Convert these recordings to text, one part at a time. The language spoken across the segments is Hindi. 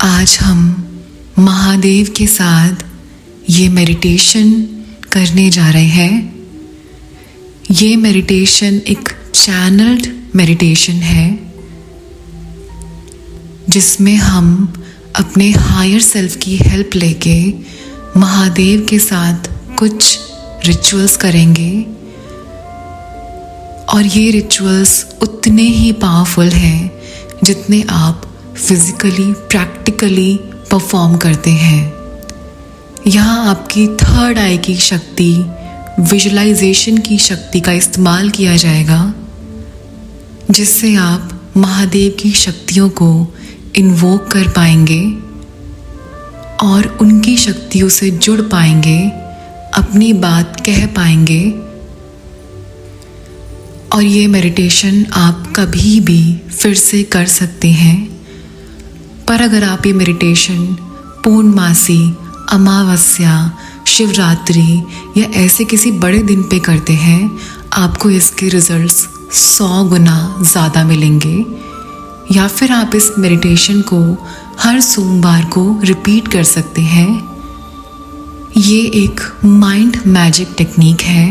आज हम महादेव के साथ ये मेडिटेशन करने जा रहे हैं। ये मेडिटेशन एक चैनल्ड मेडिटेशन है जिसमें हम अपने हायर सेल्फ की हेल्प लेके महादेव के साथ कुछ रिचुअल्स करेंगे और ये रिचुअल्स उतने ही पावरफुल हैं जितने आप फिजिकली प्रैक्टिकली परफॉर्म करते हैं। यहाँ आपकी थर्ड आई की शक्ति, विजुअलाइजेशन की शक्ति का इस्तेमाल किया जाएगा जिससे आप महादेव की शक्तियों को इन्वोक कर पाएंगे और उनकी शक्तियों से जुड़ पाएंगे, अपनी बात कह पाएंगे। और ये मेडिटेशन आप कभी भी फिर से कर सकते हैं, पर अगर आप ये मेडिटेशन पूर्णमासी, अमावस्या, शिवरात्रि या ऐसे किसी बड़े दिन पे करते हैं, आपको इसके रिजल्ट्स 100 गुना ज़्यादा मिलेंगे। या फिर आप इस मेडिटेशन को हर सोमवार को रिपीट कर सकते हैं। ये एक माइंड मैजिक टेक्निक है।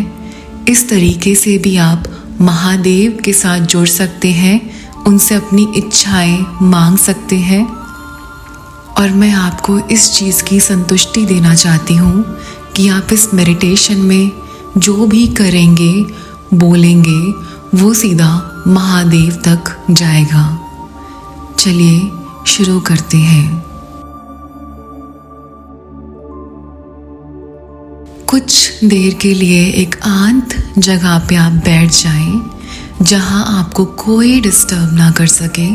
इस तरीके से भी आप महादेव के साथ जुड़ सकते हैं, उनसे अपनी इच्छाएं मांग सकते हैं। और मैं आपको इस चीज़ की संतुष्टि देना चाहती हूँ कि आप इस मेडिटेशन में जो भी करेंगे, बोलेंगे, वो सीधा महादेव तक जाएगा। चलिए शुरू करते हैं। कुछ देर के लिए एक शांत जगह पे आप बैठ जाएं, जहां आपको कोई डिस्टर्ब ना कर सके।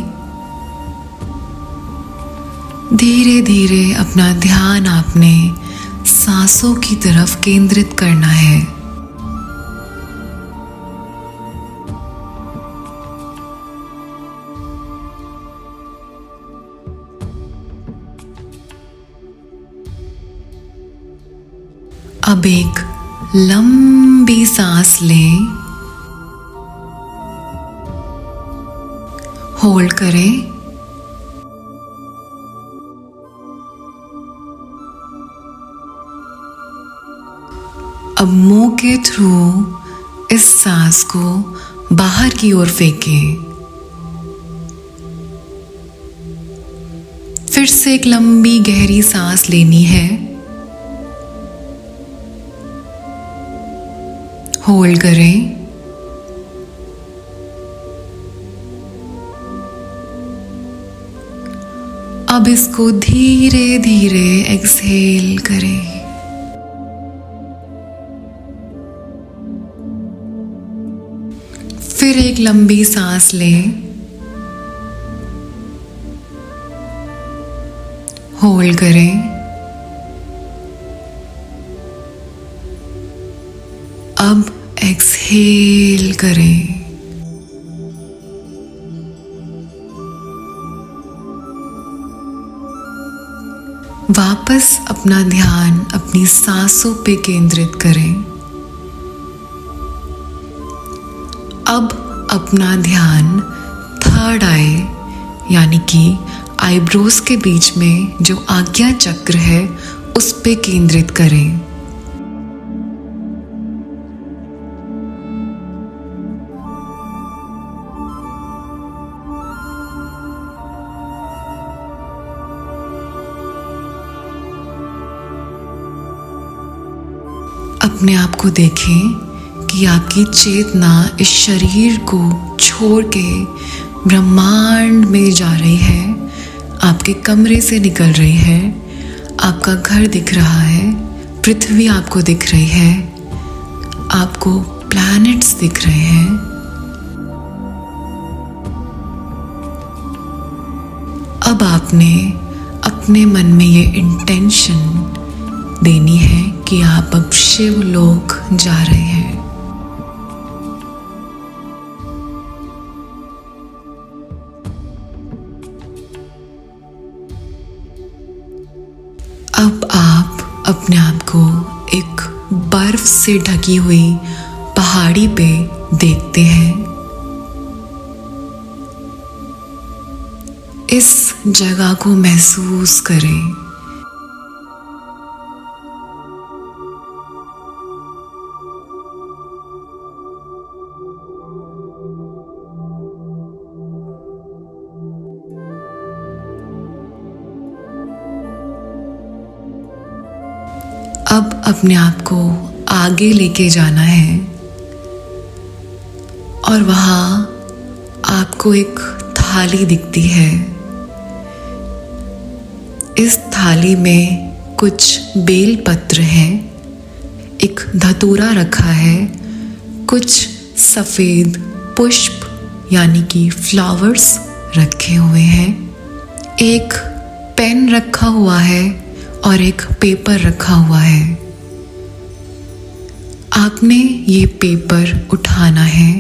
धीरे धीरे अपना ध्यान आपने सांसों की तरफ केंद्रित करना है। अब एक लंबी सांस लें, होल्ड करें, अब मुंह के थ्रू इस सांस को बाहर की ओर फेंकें। फिर से एक लंबी गहरी सांस लेनी है, होल्ड करें, अब इसको धीरे धीरे एक्सहेल करें। फिर एक लंबी सांस लें, होल्ड करें, अब एक्सहेल करें। वापस अपना ध्यान अपनी सांसों पे केंद्रित करें। अब अपना ध्यान थर्ड आई यानी कि आईब्रोज के बीच में जो आज्ञा चक्र है उस पे केंद्रित करें। अपने आप को देखें कि आपकी चेतना इस शरीर को छोड़ के ब्रह्मांड में जा रही है, आपके कमरे से निकल रही है। आपका घर दिख रहा है, पृथ्वी आपको दिख रही है, आपको प्लैनेट्स दिख रहे हैं। अब आपने अपने मन में ये इंटेंशन देनी है कि आप अब शिवलोक जा रहे हैं। अब आप अपने आप को एक बर्फ से ढकी हुई पहाड़ी पे देखते हैं। इस जगह को महसूस करें। अब अपने आप को आगे लेके जाना है और वहाँ आपको एक थाली दिखती है। इस थाली में कुछ बेल पत्र हैं, एक धतूरा रखा है, कुछ सफ़ेद पुष्प यानी कि फ्लावर्स रखे हुए हैं, एक पेन रखा हुआ है और एक पेपर रखा हुआ है। आपने ये पेपर उठाना है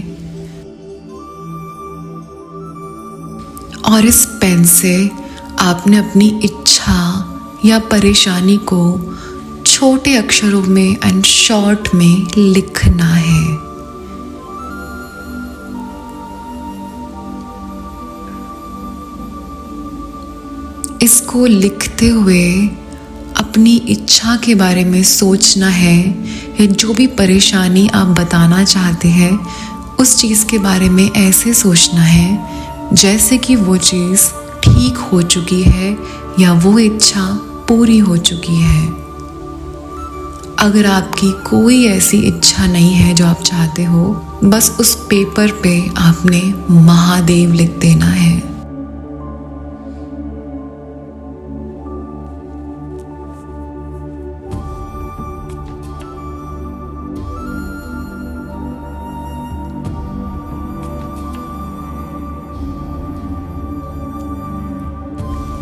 और इस पेन से आपने अपनी इच्छा या परेशानी को छोटे अक्षरों में एंड शॉर्ट में लिखना है। इसको लिखते हुए अपनी इच्छा के बारे में सोचना है या जो भी परेशानी आप बताना चाहते हैं उस चीज़ के बारे में ऐसे सोचना है जैसे कि वो चीज़ ठीक हो चुकी है या वो इच्छा पूरी हो चुकी है। अगर आपकी कोई ऐसी इच्छा नहीं है जो आप चाहते हो, बस उस पेपर पे आपने महादेव लिख देना है।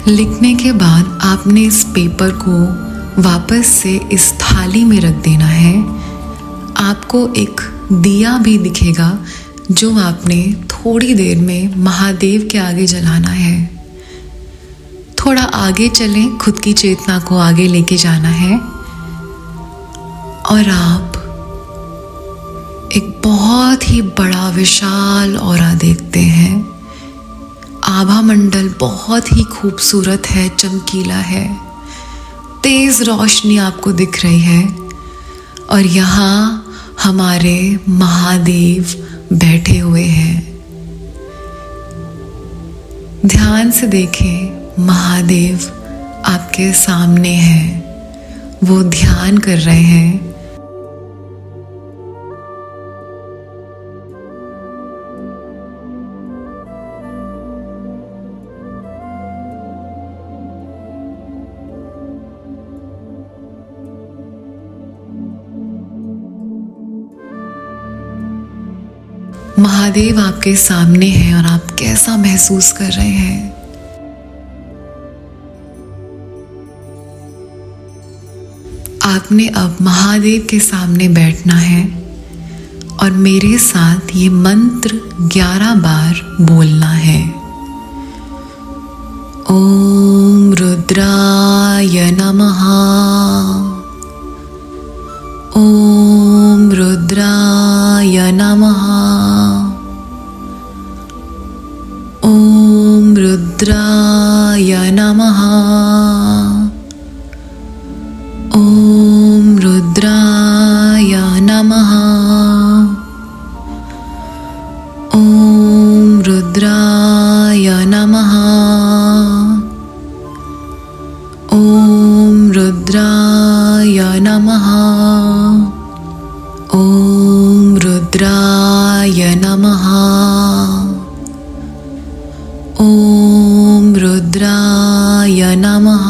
लिखने के बाद आपने इस पेपर को वापस से इस थाली में रख देना है। आपको एक दिया भी दिखेगा जो आपने थोड़ी देर में महादेव के आगे जलाना है। थोड़ा आगे चलें, खुद की चेतना को आगे लेके जाना है और आप एक बहुत ही बड़ा विशाल ऑरा देखते हैं। आभा मंडल बहुत ही खूबसूरत है, चमकीला है, तेज रोशनी आपको दिख रही है और यहाँ हमारे महादेव बैठे हुए हैं। ध्यान से देखें, महादेव आपके सामने हैं, वो ध्यान कर रहे हैं। महादेव आपके सामने हैं और आप कैसा महसूस कर रहे हैं? आपने अब महादेव के सामने बैठना है और मेरे साथ ये मंत्र 11 बार बोलना है। ओम रुद्राय नमः। ओम रुद्राय नमः। ओम रुद्राय नमः। ओम रुद्राय नमः। ओम रुद्राय नमः। ओम रुद्राय नमः। ओम रुद्राय नमः। ओम रुद्राय नमः।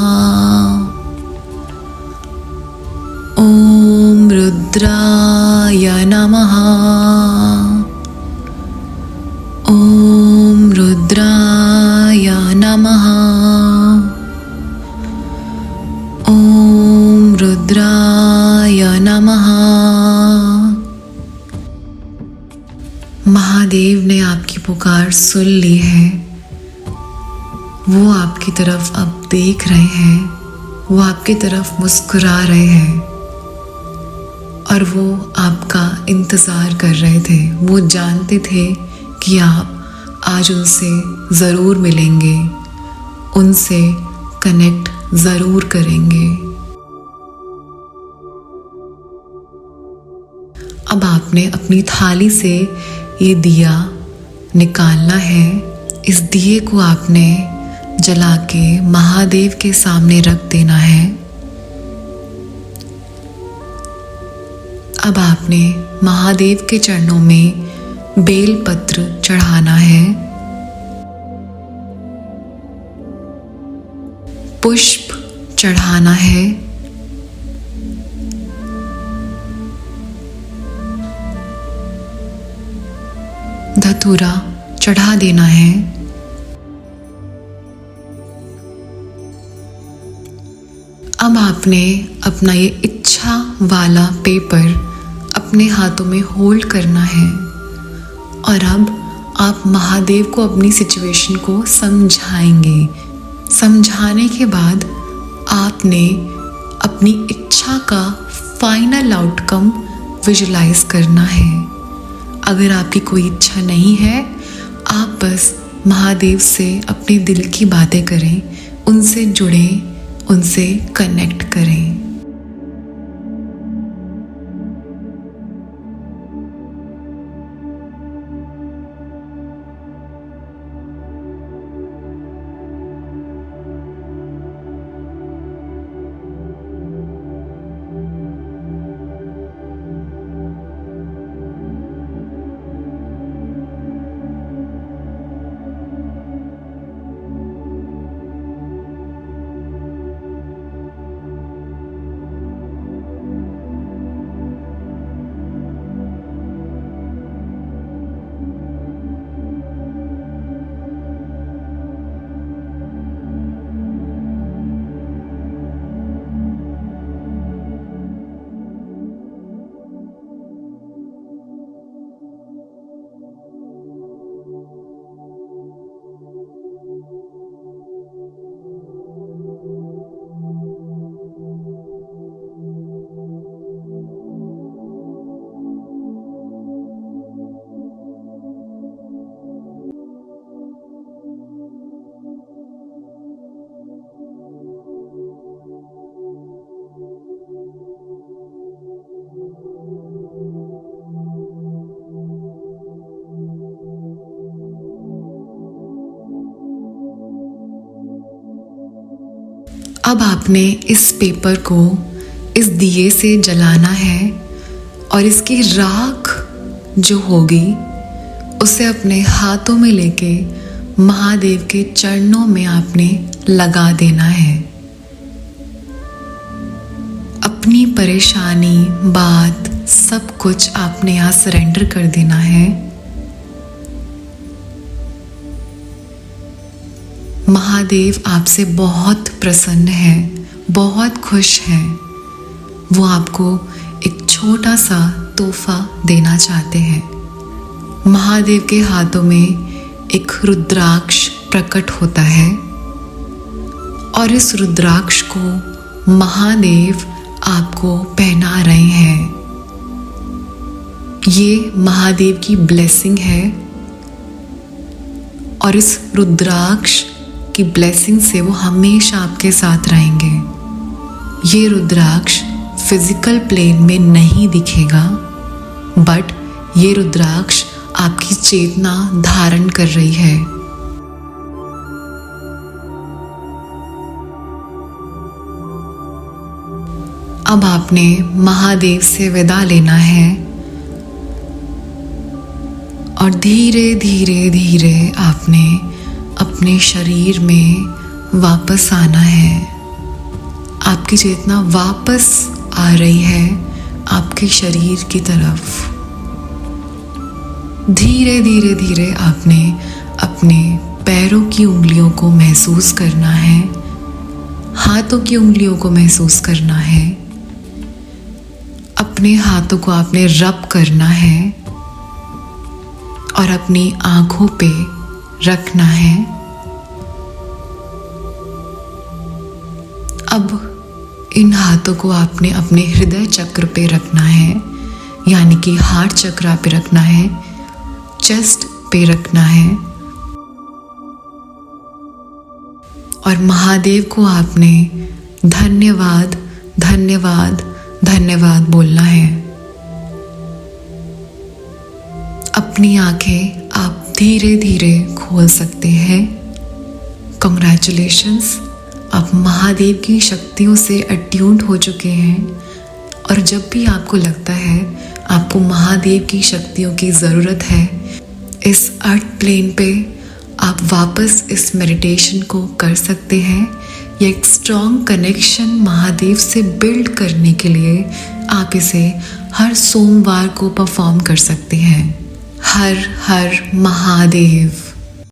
ओम रुद्राय नमः। ओम रुद्राय नमः। ओम रुद्राय नमः। महादेव ने आपकी पुकार सुन ली है। वो आपकी तरफ अब देख रहे हैं, वो आपकी तरफ मुस्कुरा रहे हैं और वो आपका इंतज़ार कर रहे थे। वो जानते थे कि आप आज उनसे ज़रूर मिलेंगे उनसे कनेक्ट ज़रूर करेंगे। अब आपने अपनी थाली से ये दिया निकालना है। इस दिए को आपने जला के महादेव के सामने रख देना है। अब आपने महादेव के चरणों में बेल पत्र चढ़ाना है, पुष्प चढ़ाना है, धतूरा चढ़ा देना है। अब आपने अपना ये इच्छा वाला पेपर अपने हाथों में होल्ड करना है और अब आप महादेव को अपनी सिचुएशन को समझाएंगे। समझाने के बाद आपने अपनी इच्छा का फाइनल आउटकम विजुलाइज करना है। अगर आपकी कोई इच्छा नहीं है, आप बस महादेव से अपने दिल की बातें करें, उनसे जुड़ें, उनसे कनेक्ट करें। अब आपने इस पेपर को इस दिए से जलाना है और इसकी राख जो होगी उसे अपने हाथों में लेके महादेव के चरणों में आपने लगा देना है। अपनी परेशानी, बात, सब कुछ आपने यहाँ सरेंडर कर देना है। महादेव आपसे बहुत प्रसन्न है, बहुत खुश है। वो आपको एक छोटा सा तोहफा देना चाहते हैं। महादेव के हाथों में एक रुद्राक्ष प्रकट होता है और इस रुद्राक्ष को महादेव आपको पहना रहे हैं। ये महादेव की ब्लेसिंग है और इस रुद्राक्ष की ब्लेसिंग से वो हमेशा आपके साथ रहेंगे। ये रुद्राक्ष फिजिकल प्लेन में नहीं दिखेगा, बट ये रुद्राक्ष आपकी चेतना धारण कर रही है। अब आपने महादेव से विदा लेना है और धीरे धीरे धीरे आपने अपने शरीर में वापस आना है। आपकी चेतना वापस आ रही है आपके शरीर की तरफ। धीरे धीरे धीरे आपने अपने पैरों की उंगलियों को महसूस करना है, हाथों की उंगलियों को महसूस करना है। अपने हाथों को आपने रब करना है और अपनी आंखों पे रखना है। अब इन हाथों को आपने अपने हृदय चक्र पे रखना है, यानी कि हार्ट चक्र पे रखना है, चेस्ट पे रखना है और महादेव को आपने धन्यवाद धन्यवाद धन्यवाद बोलना है। अपनी आंखें आप धीरे धीरे खोल सकते हैं। कॉन्ग्रेचुलेशंस, आप महादेव की शक्तियों से अट्यून्ड हो चुके हैं। और जब भी आपको लगता है आपको महादेव की शक्तियों की ज़रूरत है, इस अर्थ प्लेन पे आप वापस इस मेडिटेशन को कर सकते हैं। ये एक स्ट्रॉन्ग कनेक्शन महादेव से बिल्ड करने के लिए आप इसे हर सोमवार को परफॉर्म कर सकते हैं। हर हर महादेव।